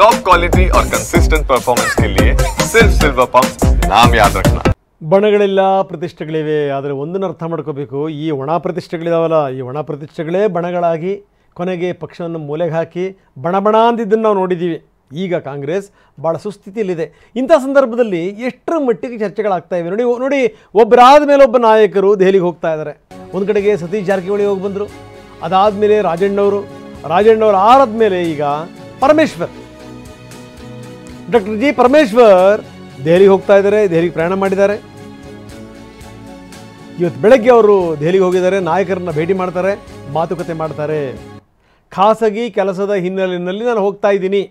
Top quality और consistent performance के लिए सिर्फ सिल्वर पंप नाम याद रखना। ಬಣಗಳಿಲ್ಲ, ಪ್ರತಿಷ್ಠೆಗಳಿವೆ. ಆದರೆ ಒಂದನ್ನು ಅರ್ಥ ಮಾಡ್ಕೋಬೇಕು, ಈ ಒಣ ಪ್ರತಿಷ್ಠೆಗಳಿದಾವಲ್ಲ, ಈ ಒಣ ಪ್ರತಿಷ್ಠೆಗಳೇ ಬಣಗಳಾಗಿ ಕೊನೆಗೆ ಪಕ್ಷವನ್ನು ಮೂಲೆಗೆ ಹಾಕಿ ಬಣ ಅಂದಿದ್ದನ್ನು ನಾವು ನೋಡಿದ್ದೀವಿ. ಈಗ ಕಾಂಗ್ರೆಸ್ ಭಾಳ ಸುಸ್ಥಿತಿಯಲ್ಲಿದೆ. ಇಂಥ ಸಂದರ್ಭದಲ್ಲಿ ಎಷ್ಟರ ಮಟ್ಟಿಗೆ ಚರ್ಚೆಗಳಾಗ್ತಾ ಇವೆ ನೋಡಿ. ಒಬ್ಬರಾದ ಮೇಲೆ ಒಬ್ಬ ನಾಯಕರು ದೆಹಲಿಗೆ ಹೋಗ್ತಾ ಇದ್ದಾರೆ. ಒಂದು ಕಡೆಗೆ ಸತೀಶ್ ಜಾರಕಿಹೊಳಿ ಹೋಗಿ ಬಂದರು, ಅದಾದಮೇಲೆ ರಾಜಣ್ಣವರು ಆರಾದ ಮೇಲೆ ಈಗ ಪರಮೇಶ್ವರ್, ಡಾಕ್ಟರ್ ಜಿ ಪರಮೇಶ್ವರ್ ದೆಹಲಿಗೆ ಹೋಗ್ತಾ ಇದ್ದಾರೆ, ದೆಹಲಿಗೆ ಪ್ರಯಾಣ ಮಾಡಿದ್ದಾರೆ. ಇವತ್ತು ಬೆಳಗ್ಗೆ ಅವರು ದೆಹಲಿಗೆ ಹೋಗಿದ್ದಾರೆ, ನಾಯಕರನ್ನ ಭೇಟಿ ಮಾಡ್ತಾರೆ, ಮಾತುಕತೆ ಮಾಡ್ತಾರೆ. ಖಾಸಗಿ ಕೆಲಸದ ಹಿನ್ನೆಲೆಯಲ್ಲಿ ನಾನು ಹೋಗ್ತಾ ಇದ್ದೀನಿ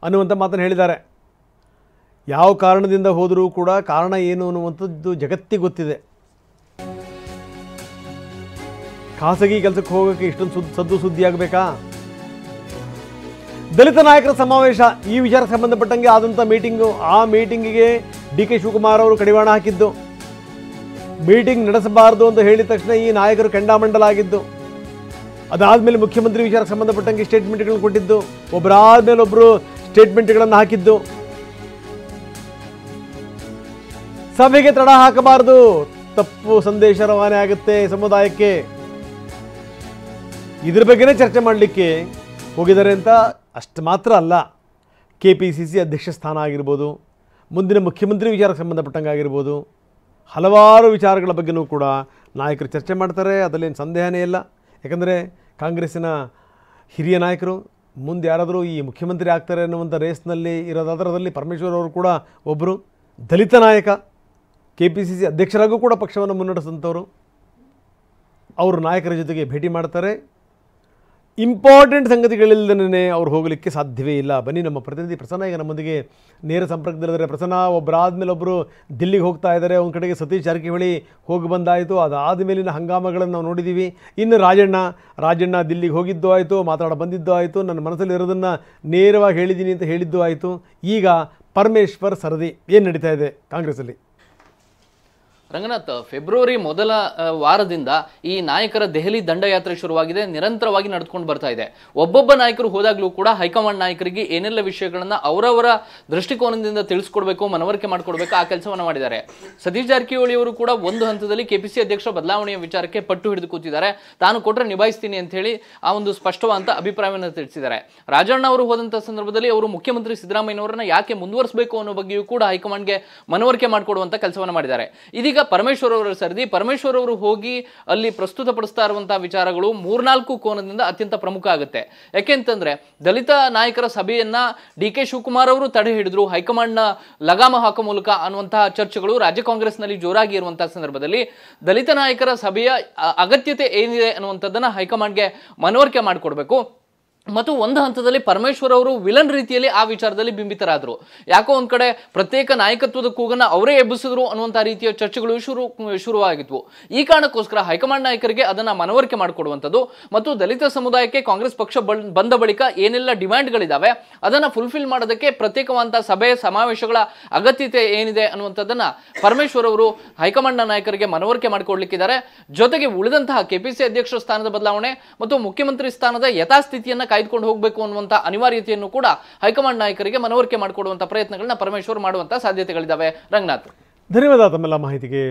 ಅನ್ನುವಂಥ ಮಾತನ್ನು ಹೇಳಿದ್ದಾರೆ. ಯಾವ ಕಾರಣದಿಂದ ಹೋದರೂ ಕೂಡ ಕಾರಣ ಏನು ಅನ್ನುವಂಥದ್ದು ಜಗತ್ತಿಗೆ ಗೊತ್ತಿದೆ. ಖಾಸಗಿ ಕೆಲಸಕ್ಕೆ ಹೋಗೋಕ್ಕೆ ಇಷ್ಟೊಂದು ಸದ್ದು ಸುದ್ದಿ ಆಗಬೇಕಾ? ದಲಿತ ನಾಯಕರ ಸಮಾವೇಶ, ಈ ವಿಚಾರಕ್ಕೆ ಸಂಬಂಧಪಟ್ಟಂಗೆ ಆದಂಥ ಮೀಟಿಂಗು, ಆ ಮೀಟಿಂಗಿಗೆ ಡಿ ಕೆ ಶಿವಕುಮಾರ್ ಅವರು ಕಡಿವಾಣ ಹಾಕಿದ್ದು, ಮೀಟಿಂಗ್ ನಡೆಸಬಾರದು ಅಂತ ಹೇಳಿದ ತಕ್ಷಣ ಈ ನಾಯಕರು ಕೆಂಡಾಮಂಡಲ ಆಗಿದ್ದು, ಅದಾದಮೇಲೆ ಮುಖ್ಯಮಂತ್ರಿ ವಿಚಾರಕ್ಕೆ ಸಂಬಂಧಪಟ್ಟಂಗೆ ಸ್ಟೇಟ್ಮೆಂಟ್ಗಳನ್ನು ಕೊಟ್ಟಿದ್ದು, ಒಬ್ಬರಾದ್ಮೇಲೆ ಒಬ್ಬರು ಸ್ಟೇಟ್ಮೆಂಟ್ಗಳನ್ನು ಹಾಕಿದ್ದು. ಸಭೆಗೆ ತಡ ಹಾಕಬಾರದು, ತಪ್ಪು ಸಂದೇಶ ರವಾನೆ ಆಗುತ್ತೆ ಸಮುದಾಯಕ್ಕೆ, ಇದ್ರ ಬಗ್ಗೆನೇ ಚರ್ಚೆ ಮಾಡಲಿಕ್ಕೆ ಹೋಗಿದ್ದಾರೆ ಅಂತ ಅಷ್ಟು ಮಾತ್ರ ಅಲ್ಲ, KPCC ಅಧ್ಯಕ್ಷ ಸ್ಥಾನ ಆಗಿರ್ಬೋದು, ಮುಂದಿನ ಮುಖ್ಯಮಂತ್ರಿ ವಿಚಾರಕ್ಕೆ ಸಂಬಂಧಪಟ್ಟಂಗೆ ಆಗಿರ್ಬೋದು, ಹಲವಾರು ವಿಚಾರಗಳ ಬಗ್ಗೆಯೂ ಕೂಡ ನಾಯಕರು ಚರ್ಚೆ ಮಾಡ್ತಾರೆ. ಅದರಲ್ಲೇನು ಸಂದೇಹನೇ ಇಲ್ಲ. ಯಾಕಂದರೆ ಕಾಂಗ್ರೆಸ್ಸಿನ ಹಿರಿಯ ನಾಯಕರು ಮುಂದೆ ಯಾರಾದರೂ ಈ ಮುಖ್ಯಮಂತ್ರಿ ಆಗ್ತಾರೆ ಅನ್ನುವಂಥ ರೇಸ್ನಲ್ಲಿ ಇರೋದಾದ್ರದಲ್ಲಿ ಪರಮೇಶ್ವರ್ ಅವರು ಕೂಡ ಒಬ್ಬರು ದಲಿತ ನಾಯಕ, KPCC ಅಧ್ಯಕ್ಷರಾಗೂ ಕೂಡ ಪಕ್ಷವನ್ನು ಮುನ್ನಡೆಸಿದಂಥವರು. ಅವರು ನಾಯಕರ ಜೊತೆಗೆ ಭೇಟಿ ಮಾಡ್ತಾರೆ. ಇಂಪಾರ್ಟೆಂಟ್ ಸಂಗತಿಗಳಿಲ್ಲದೇ ಅವ್ರು ಹೋಗಲಿಕ್ಕೆ ಸಾಧ್ಯವೇ ಇಲ್ಲ. ಬನ್ನಿ, ನಮ್ಮ ಪ್ರತಿನಿಧಿ ಪ್ರಸನ್ನ ಈಗ ನಮ್ಮೊಂದಿಗೆ ನೇರ ಸಂಪರ್ಕದಲ್ಲಿದ್ದಾರೆ. ಪ್ರಸನ್ನ, ಒಬ್ಬರಾದ್ಮೇಲೆ ಒಬ್ಬರು ದಿಲ್ಲಿಗೆ ಹೋಗ್ತಾ ಇದ್ದಾರೆ. ಒಂದು ಕಡೆಗೆ ಸತೀಶ್ ಜಾರಕಿಹೊಳಿ ಹೋಗಿ ಬಂದಾಯಿತು, ಅದಾದ ಮೇಲಿನ ಹಂಗಾಮಗಳನ್ನು ನಾವು ನೋಡಿದ್ದೀವಿ. ಇನ್ನು ರಾಜಣ್ಣ ದಿಲ್ಲಿಗೆ ಹೋಗಿದ್ದು ಆಯಿತು, ಮಾತಾಡ ಬಂದಿದ್ದು ಆಯಿತು, ನನ್ನ ಮನಸ್ಸಲ್ಲಿ ಇರೋದನ್ನು ನೇರವಾಗಿ ಹೇಳಿದ್ದೀನಿ ಅಂತ ಹೇಳಿದ್ದು ಆಯಿತು. ಈಗ ಪರಮೇಶ್ವರ್ ಸರದಿ ಏನು ನಡೀತಾ ಇದೆ ಕಾಂಗ್ರೆಸ್ಸಲ್ಲಿ? ರಂಗನಾಥ್, ಫೆಬ್ರವರಿ ಮೊದಲ ವಾರದಿಂದ ಈ ನಾಯಕರ ದೆಹಲಿ ದಂಡಯಾತ್ರೆ ಶುರುವಾಗಿದೆ, ನಿರಂತರವಾಗಿ ನಡೆದುಕೊಂಡು ಬರ್ತಾ ಇದೆ. ಒಬ್ಬೊಬ್ಬ ನಾಯಕರು ಹೋದಾಗಲೂ ಕೂಡ ಹೈಕಮಾಂಡ್ ನಾಯಕರಿಗೆ ಏನೆಲ್ಲ ವಿಷಯಗಳನ್ನ ಅವರವರ ದೃಷ್ಟಿಕೋನದಿಂದ ತಿಳಿಸ್ಕೊಡ್ಬೇಕು, ಮನವರಿಕೆ ಮಾಡಿಕೊಡ್ಬೇಕು, ಆ ಕೆಲಸವನ್ನು ಮಾಡಿದ್ದಾರೆ. ಸತೀಶ್ ಜಾರಕಿಹೊಳಿ ಅವರು ಕೂಡ ಒಂದು ಹಂತದಲ್ಲಿ KPCC ಅಧ್ಯಕ್ಷ ಬದಲಾವಣೆಯ ವಿಚಾರಕ್ಕೆ ಪಟ್ಟು ಹಿಡಿದು ಕೂತಿದ್ದಾರೆ. ತಾನು ಕೊಟ್ಟರೆ ನಿಭಾಯಿಸ್ತೀನಿ ಅಂತ ಹೇಳಿ ಆ ಒಂದು ಸ್ಪಷ್ಟವಾದ ಅಭಿಪ್ರಾಯವನ್ನು ತಿಳಿಸಿದ್ದಾರೆ. ರಾಜಣ್ಣ ಅವರು ಹೋದಂಥ ಸಂದರ್ಭದಲ್ಲಿ ಅವರು ಮುಖ್ಯಮಂತ್ರಿ ಸಿದ್ದರಾಮಯ್ಯನವರನ್ನ ಯಾಕೆ ಮುಂದುವರಿಸಬೇಕು ಅನ್ನೋ ಬಗ್ಗೆಯೂ ಕೂಡ ಹೈಕಮಾಂಡ್ಗೆ ಮನವರಿಕೆ ಮಾಡಿಕೊಡುವಂಥ ಕೆಲಸವನ್ನು ಮಾಡಿದ್ದಾರೆ. ಇದೀಗ ಪರಮೇಶ್ವರ್ ಅವರ ಸರದಿ. ಪರಮೇಶ್ವರ್ ಅವರು ಹೋಗಿ ಅಲ್ಲಿ ಪ್ರಸ್ತುತಪಡಿಸ್ತಾ ಇರುವಂತಹ ವಿಚಾರಗಳು 3-4 ಕೋನದಿಂದ ಅತ್ಯಂತ ಪ್ರಮುಖ ಆಗುತ್ತೆ. ಯಾಕೆಂತಂದ್ರೆ ದಲಿತ ನಾಯಕರ ಸಭೆಯನ್ನ DK ಶಿವಕುಮಾರ್ ಅವರು ತಡೆ ಹಿಡಿದ್ರು, ಹೈಕಮಾಂಡ್ನ ಲಗಾಮ ಹಾಕೋ ಮೂಲಕ ಅನ್ನುವಂತಹ ಚರ್ಚೆಗಳು ರಾಜ್ಯ ಕಾಂಗ್ರೆಸ್ನಲ್ಲಿ ಜೋರಾಗಿ ಇರುವಂತಹ ಸಂದರ್ಭದಲ್ಲಿ ದಲಿತ ನಾಯಕರ ಸಭೆಯ ಅಗತ್ಯತೆ ಏನಿದೆ ಅನ್ನುವಂಥದ್ದನ್ನ ಹೈಕಮಾಂಡ್ಗೆ ಮನವರಿಕೆ ಮಾಡಿಕೊಡ್ಬೇಕು. ಮತ್ತು ಒಂದು ಹಂತದಲ್ಲಿ ಪರಮೇಶ್ವರ್ ಅವರು ವಿಲನ್ ರೀತಿಯಲ್ಲಿ ಆ ವಿಚಾರದಲ್ಲಿ ಬಿಂಬಿತರಾದರು. ಯಾಕೋ ಒಂದ್ ಕಡೆ ಪ್ರತ್ಯೇಕ ನಾಯಕತ್ವದ ಕೂಗನ್ನ ಅವರೇ ಎಬ್ಬಿಸಿದ್ರು ಅನ್ನುವಂಥ ರೀತಿಯ ಚರ್ಚೆಗಳು ಶುರುವಾಗಿದ್ವು. ಈ ಕಾರಣಕ್ಕೋಸ್ಕರ ಹೈಕಮಾಂಡ್ ನಾಯಕರಿಗೆ ಅದನ್ನ ಮನವರಿಕೆ ಮಾಡಿಕೊಡುವಂಥದ್ದು ಮತ್ತು ದಲಿತ ಸಮುದಾಯಕ್ಕೆ ಕಾಂಗ್ರೆಸ್ ಪಕ್ಷ ಬಂದ ಬಳಿಕ ಏನೆಲ್ಲ ಡಿಮ್ಯಾಂಡ್ಗಳಿದಾವೆ ಅದನ್ನ ಫುಲ್ಫಿಲ್ ಮಾಡೋದಕ್ಕೆ ಪ್ರತ್ಯೇಕವಾದಂತಹ ಸಭೆ ಸಮಾವೇಶಗಳ ಅಗತ್ಯತೆ ಏನಿದೆ ಅನ್ನುವಂಥದ್ದನ್ನ ಪರಮೇಶ್ವರ್ ಅವರು ಹೈಕಮಾಂಡ್ ನಾಯಕರಿಗೆ ಮನವರಿಕೆ ಮಾಡಿಕೊಡ್ಲಿಕ್ಕಿದ್ದಾರೆ. ಜೊತೆಗೆ ಉಳಿದಂತಹ KPCC ಅಧ್ಯಕ್ಷ ಸ್ಥಾನದ ಬದಲಾವಣೆ ಮತ್ತು ಮುಖ್ಯಮಂತ್ರಿ ಸ್ಥಾನದ ಯಥಾಸ್ಥಿತಿಯನ್ನ ಕಾಯ್ದುಕೊಂಡು ಹೋಗಬೇಕು ಅನ್ನುವಂಥ ಅನಿವಾರ್ಯತೆಯನ್ನು ಕೂಡ ಹೈಕಮಾಂಡ್ ನಾಯಕರಿಗೆ ಮನವರಿಕೆ ಮಾಡಿಕೊಡುವಂಥ ಪ್ರಯತ್ನಗಳನ್ನ ಪರಮೇಶ್ವರ್ ಮಾಡುವಂಥ ಸಾಧ್ಯತೆಗಳಿದ್ದಾವೆ. ರಂಗನಾಥ್, ಧನ್ಯವಾದ ತಮ್ಮೆಲ್ಲ ಮಾಹಿತಿಗೆ.